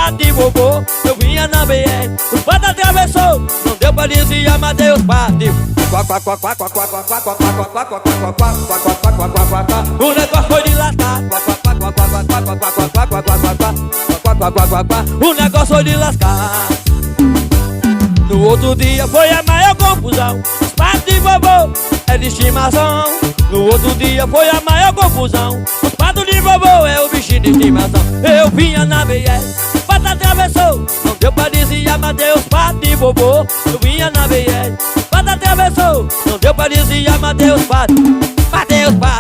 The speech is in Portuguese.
patos de vovô. Eu vinha na BR, os patos atravessou, não deu pra desviar, matei os patos. O negócio foi de lascar. O negócio foi de lascar. No outro dia foi a maior confusão. Os patos de vovô é de estimação. No outro dia foi a maior confusão. Os patos de vovô é o bichinho de estimação. Eu vinha na BR, o pato atravessou, não deu pra desviar, matei os patos de vovô. Eu vinha na BR, o pato atravessou, não deu pra desviar, matei os patos. Matei os patos.